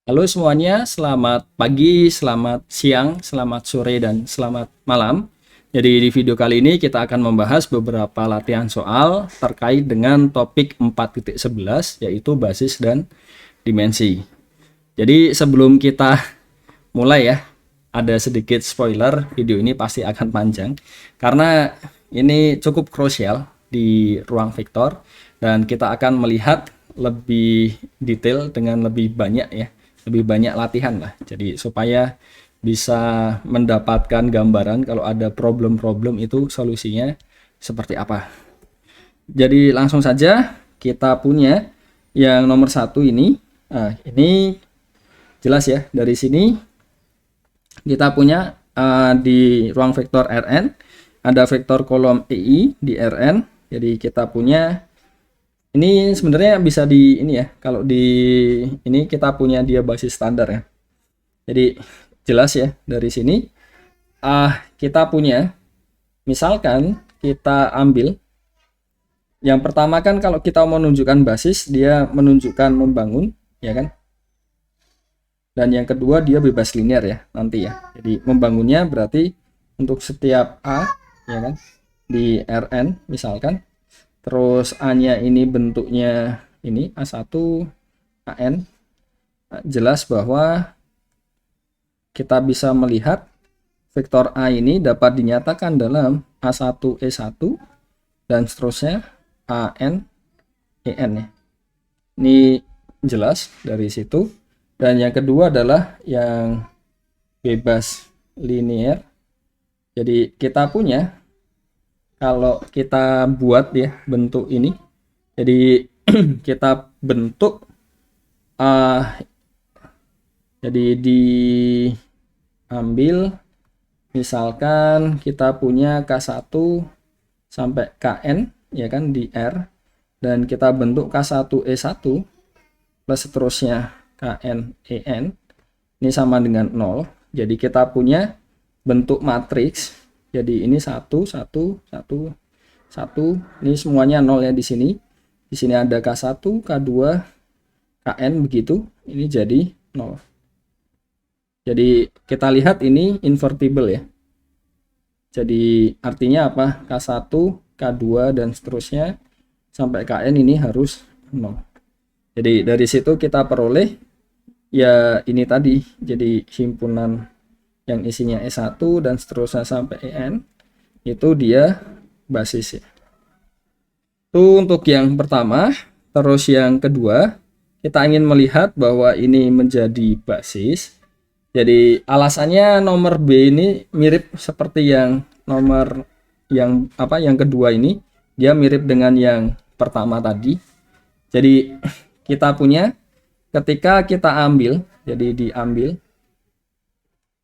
Halo semuanya, selamat pagi, selamat siang, selamat sore, dan selamat malam. Jadi di video kali ini kita akan membahas beberapa latihan soal terkait dengan topik 4.11 yaitu basis dan dimensi. Jadi sebelum kita mulai ya, ada sedikit spoiler, video ini pasti akan panjang karena ini cukup krusial di ruang vektor dan kita akan melihat lebih detail dengan lebih banyak ya, lebih banyak latihan lah. Jadi supaya bisa mendapatkan gambaran kalau ada problem-problem itu solusinya seperti apa. Jadi langsung saja kita punya yang nomor satu ini. Nah, ini jelas ya, dari sini kita punya di ruang vektor Rn ada vektor kolom EI di Rn. Jadi kita punya ini sebenarnya bisa di ini ya, kalau di ini kita punya dia basis standar ya. Jadi jelas ya, dari sini kita punya, misalkan kita ambil yang pertama kan, kalau kita mau menunjukkan basis dia menunjukkan membangun ya kan, dan yang kedua dia bebas linear ya nanti ya. Jadi membangunnya berarti untuk setiap A ya kan di Rn misalkan, terus A-nya ini bentuknya ini A1 AN, jelas bahwa kita bisa melihat vektor A ini dapat dinyatakan dalam A1 E1 dan seterusnya AN EN ya. Ini jelas dari situ. Dan yang kedua adalah yang bebas linear. Jadi kita punya, kalau kita buat ya bentuk ini, jadi kita bentuk jadi diambil, misalkan kita punya K1 sampai Kn ya kan di R, dan kita bentuk K1 E1 plus seterusnya Kn En, ini sama dengan 0. Jadi kita punya bentuk matriks. Jadi ini 1 1 1 1, ini semuanya 0 ya di sini. Di sini ada K1, K2, Kn begitu. Ini jadi 0. Jadi kita lihat ini invertible ya. Jadi artinya apa? K1, K2 dan seterusnya sampai Kn ini harus 0. Jadi dari situ kita peroleh ya ini tadi, jadi himpunan yang isinya E1 dan seterusnya sampai En itu dia basis ya. Itu untuk yang pertama. Terus yang kedua, kita ingin melihat bahwa ini menjadi basis. Jadi alasannya nomor B ini mirip seperti yang nomor yang kedua ini, dia mirip dengan yang pertama tadi. Jadi kita punya, ketika kita ambil, jadi diambil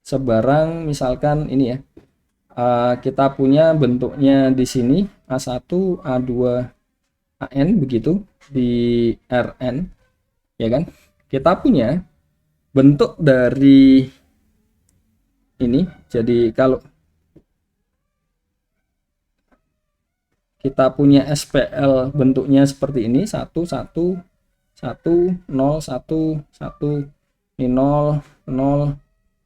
sebarang misalkan ini ya, kita punya bentuknya di sini A1 A2 AN begitu di Rn ya kan. Kita punya bentuk dari ini, jadi kalau kita punya SPL bentuknya seperti ini, 1 1 1 0 1 1 ini 0 0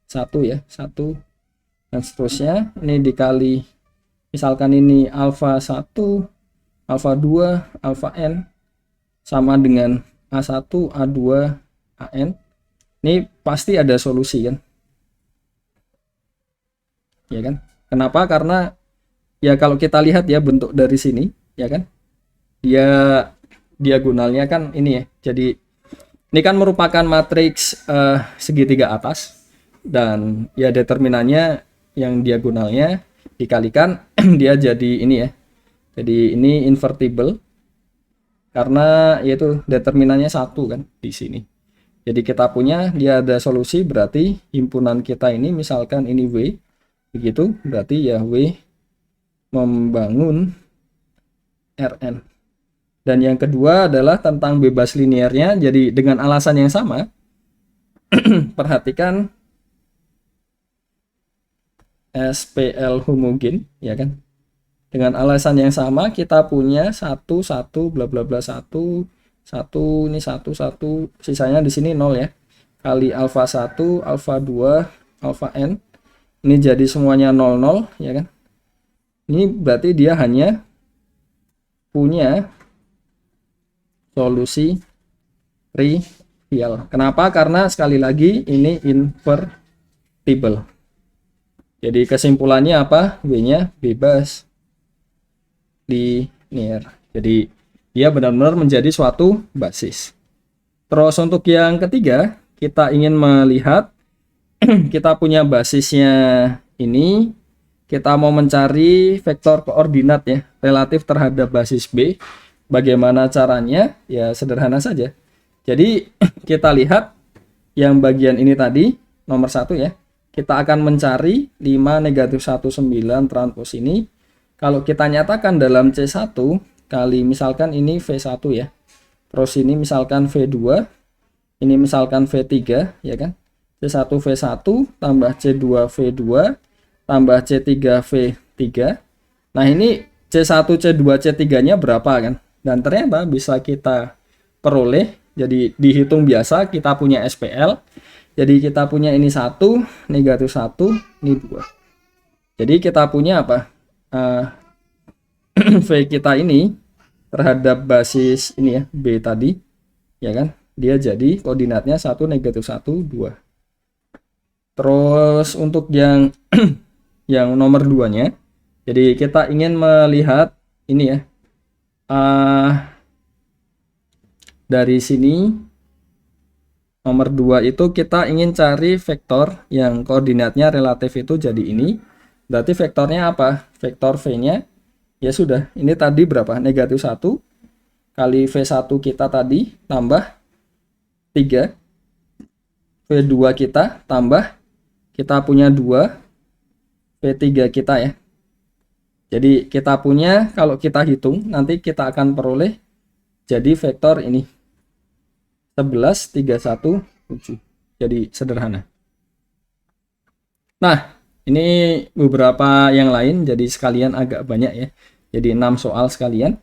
1 ya, 1 dan seterusnya. Ini dikali misalkan ini alfa 1 alfa 2 alfa n sama dengan A1 A2 AN. Ini pasti ada solusi kan ya kan. Kenapa? Karena ya kalau kita lihat ya bentuk dari sini ya kan, dia diagonalnya kan ini ya. Jadi ini kan merupakan matriks segitiga atas, dan ya determinannya yang diagonalnya dikalikan dia jadi ini ya. Jadi ini invertible karena yaitu determinannya 1 kan di sini. Jadi kita punya dia ada solusi, berarti himpunan kita ini misalkan ini W begitu, berarti ya W membangun Rn. Dan yang kedua adalah tentang bebas linearnya. Jadi dengan alasan yang sama, perhatikan SPL homogen ya kan. Dengan alasan yang sama kita punya 1 1 bla bla bla 1 1 ini 1 1, sisanya di sini 0 ya. kali alfa 1, alfa 2, alfa n. Ini jadi semuanya 00 ya kan. Ini berarti dia hanya punya solusi trivial. Kenapa? Karena sekali lagi ini invertible. Jadi kesimpulannya apa? W-nya bebas linear. Jadi dia benar-benar menjadi suatu basis. Terus untuk yang ketiga, kita ingin melihat kita punya basisnya ini, kita mau mencari vektor koordinat ya relatif terhadap basis B. Bagaimana caranya? Ya sederhana saja. Jadi kita lihat yang bagian ini tadi nomor 1 ya. Kita akan mencari 5 negatif 19 transpos ini. Kalau kita nyatakan dalam C1 kali misalkan ini V1 ya. Terus ini misalkan V2, ini misalkan V3 ya kan. C1 V1 tambah C2 V2 tambah C3 V3. Nah ini C1 C2 C3 nya berapa kan. Dan ternyata bisa kita peroleh. Jadi dihitung biasa, kita punya SPL. Jadi kita punya ini 1, negatif 1, ini 2. Jadi kita punya apa? V kita ini terhadap basis ini ya, B tadi. Ya kan? Dia jadi koordinatnya 1, negatif 1, 2. Terus untuk yang yang nomor 2-nya. Jadi kita ingin melihat ini ya. Dari sini nomor 2 itu kita ingin cari vektor yang koordinatnya relatif itu jadi ini. Berarti vektornya apa? Vektor V-nya ya sudah. Ini tadi berapa? Negatif 1 kali V1 kita tadi tambah 3. V2 kita tambah kita punya 2 V3 kita ya. Jadi kita punya, kalau kita hitung nanti kita akan peroleh jadi vektor ini 11, 3, 1, 7. Jadi sederhana. Nah, ini beberapa yang lain, jadi sekalian agak banyak ya. Jadi 6 soal sekalian.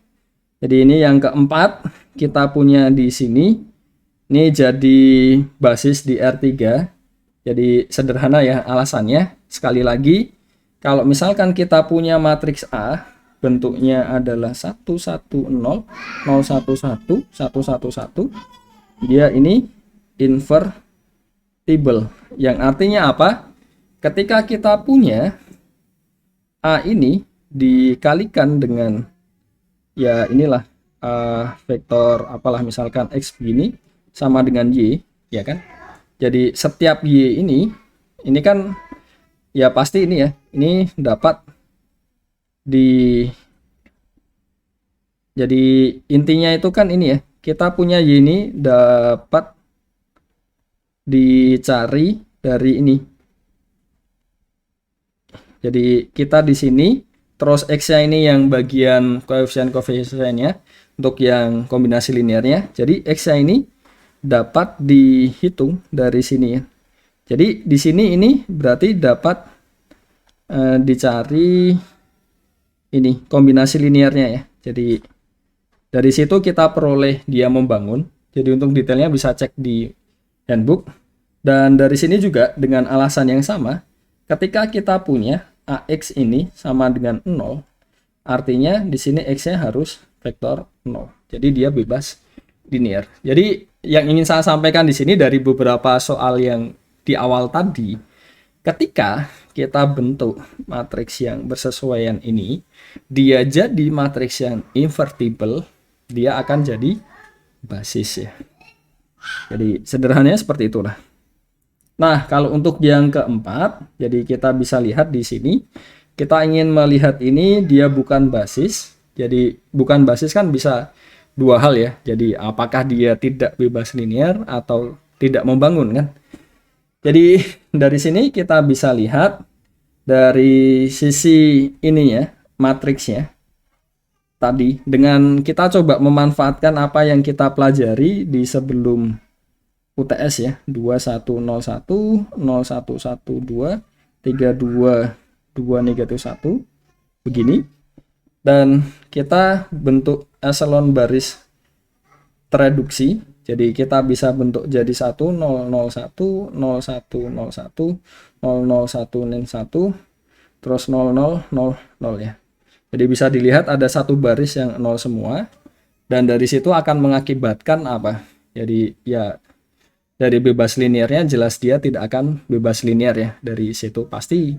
Jadi ini yang keempat, kita punya di sini. Ini jadi basis di R3. Jadi sederhana ya alasannya. Sekali lagi, kalau misalkan kita punya matriks A, bentuknya adalah 1, 1, 0, 0, 1, 1, 1, 1, 1. Dia ini invertible. Yang artinya apa? Ketika kita punya A ini dikalikan dengan ya inilah vektor apalah misalkan X begini sama dengan Y ya kan. Jadi setiap Y ini kan ya pasti ini ya. Ini dapat jadi intinya itu kan ini ya. Kita punya Y ini dapat dicari dari ini. Jadi kita di sini, terus X-nya ini yang bagian koefisien-koefisiennya untuk yang kombinasi linearnya. Jadi X-nya ini dapat dihitung dari sini ya. Jadi di sini ini berarti dapat dicari ini kombinasi linearnya ya. Jadi dari situ kita peroleh dia membangun. Jadi untuk detailnya bisa cek di handbook. Dan dari sini juga dengan alasan yang sama, ketika kita punya AX ini sama dengan 0, artinya di sini X-nya harus vektor 0. Jadi dia bebas linear. Jadi yang ingin saya sampaikan di sini dari beberapa soal yang di awal tadi, ketika kita bentuk matriks yang bersesuaian ini, dia jadi matriks yang invertible, dia akan jadi basis ya. Jadi sederhananya seperti itulah. Nah, kalau untuk yang keempat, jadi kita bisa lihat di sini, kita ingin melihat ini dia bukan basis. Jadi bukan basis kan bisa dua hal ya. Jadi apakah dia tidak bebas linear atau tidak membangun kan. Jadi dari sini kita bisa lihat dari sisi ini ya, matriksnya. Tadi dengan kita coba memanfaatkan apa yang kita pelajari di sebelum UTS ya, 2101, 0112, 322 negatif 1 begini, dan kita bentuk eselon baris tereduksi Jadi kita bisa bentuk jadi 1 0 0 1 0 1 0 1 0 0 1 dan 1 terus 0 0 0 0 ya. Jadi bisa dilihat ada satu baris yang 0 semua, dan dari situ akan mengakibatkan apa? Jadi ya dari bebas linearnya jelas dia tidak akan bebas linear ya. Dari situ pasti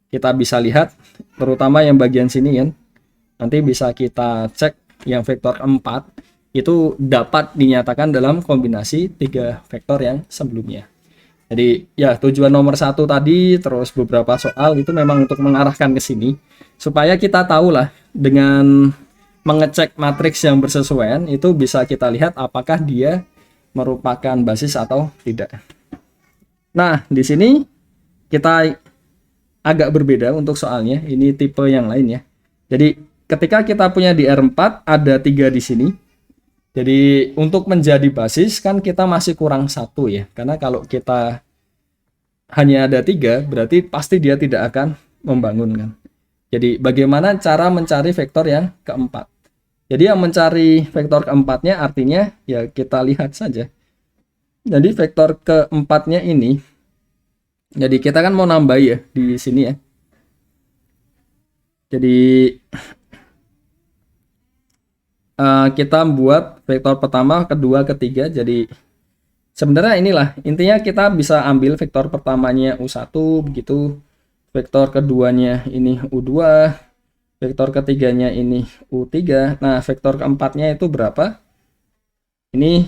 kita bisa lihat, terutama yang bagian sini kan. Nanti bisa kita cek yang vektor 4 itu dapat dinyatakan dalam kombinasi 3 vektor yang sebelumnya. Jadi ya tujuan nomor 1 tadi, terus beberapa soal itu memang untuk mengarahkan ke sini, supaya kita tahu lah dengan mengecek matriks yang bersesuaian itu bisa kita lihat apakah dia merupakan basis atau tidak. Nah, di sini kita agak berbeda untuk soalnya, ini tipe yang lain ya. Jadi ketika kita punya di R4 ada 3 di sini. Jadi untuk menjadi basis kan kita masih kurang 1 ya. Karena kalau kita hanya ada 3 berarti pasti dia tidak akan membangun kan. Jadi bagaimana cara mencari vektor yang keempat? Jadi yang mencari vektor keempatnya artinya ya kita lihat saja. Jadi vektor keempatnya ini, jadi kita kan mau nambah ya di sini ya. Jadi kita buat vektor pertama, kedua, ketiga. Jadi sebenarnya inilah intinya, kita bisa ambil vektor pertamanya U1 begitu, vektor keduanya ini U2, vektor ketiganya ini U3. Nah, vektor keempatnya itu berapa? Ini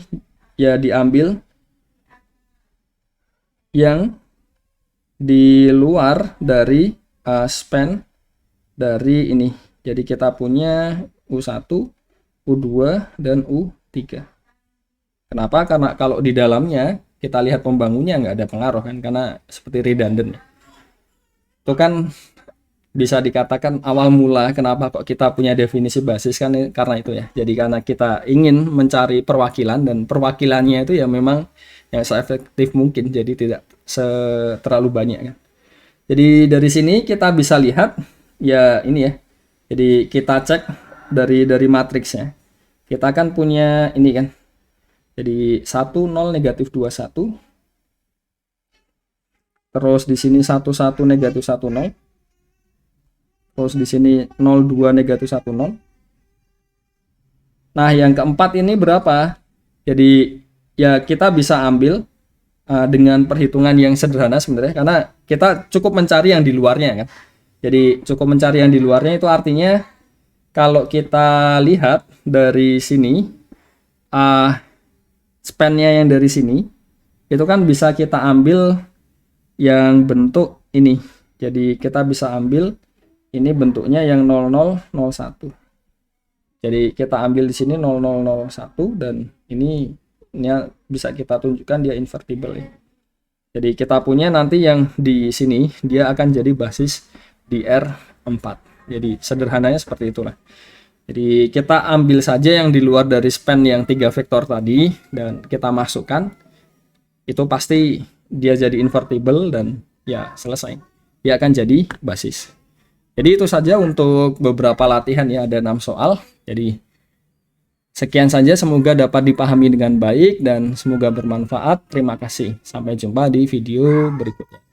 ya diambil yang di luar dari span dari ini. Jadi kita punya U1, U2, dan U3. Kenapa? Karena kalau di dalamnya kita lihat pembangunnya nggak ada pengaruh kan, karena seperti redundant. Itu kan bisa dikatakan awal mula kenapa kok kita punya definisi basis kan karena itu ya. Jadi karena kita ingin mencari perwakilan, dan perwakilannya itu ya memang yang seefektif mungkin, jadi tidak terlalu banyak kan. Jadi dari sini kita bisa lihat ya ini ya. Jadi kita cek dari matriksnya. Kita kan punya ini kan. Jadi 1 0 negatif 2 1. Terus di sini 1 1 negatif 1 0. Terus di sini 0 2 negatif 1 0. Nah, yang keempat ini berapa? Jadi ya kita bisa ambil dengan perhitungan yang sederhana sebenarnya, karena kita cukup mencari yang di luarnya kan. Jadi cukup mencari yang di luarnya itu artinya kalau kita lihat dari sini span-nya yang dari sini itu kan bisa kita ambil yang bentuk ini. Jadi kita bisa ambil ini bentuknya yang 0001. Jadi kita ambil di sini 0001, dan ini bisa kita tunjukkan dia invertible ya. Jadi kita punya nanti yang di sini dia akan jadi basis di R4. Jadi sederhananya seperti itulah. Jadi kita ambil saja yang di luar dari span yang 3 vektor tadi dan kita masukkan, itu pasti dia jadi invertible dan ya selesai. Dia akan jadi basis. Jadi itu saja untuk beberapa latihan ya, ada 6 soal. Jadi sekian saja, semoga dapat dipahami dengan baik dan semoga bermanfaat. Terima kasih. Sampai jumpa di video berikutnya.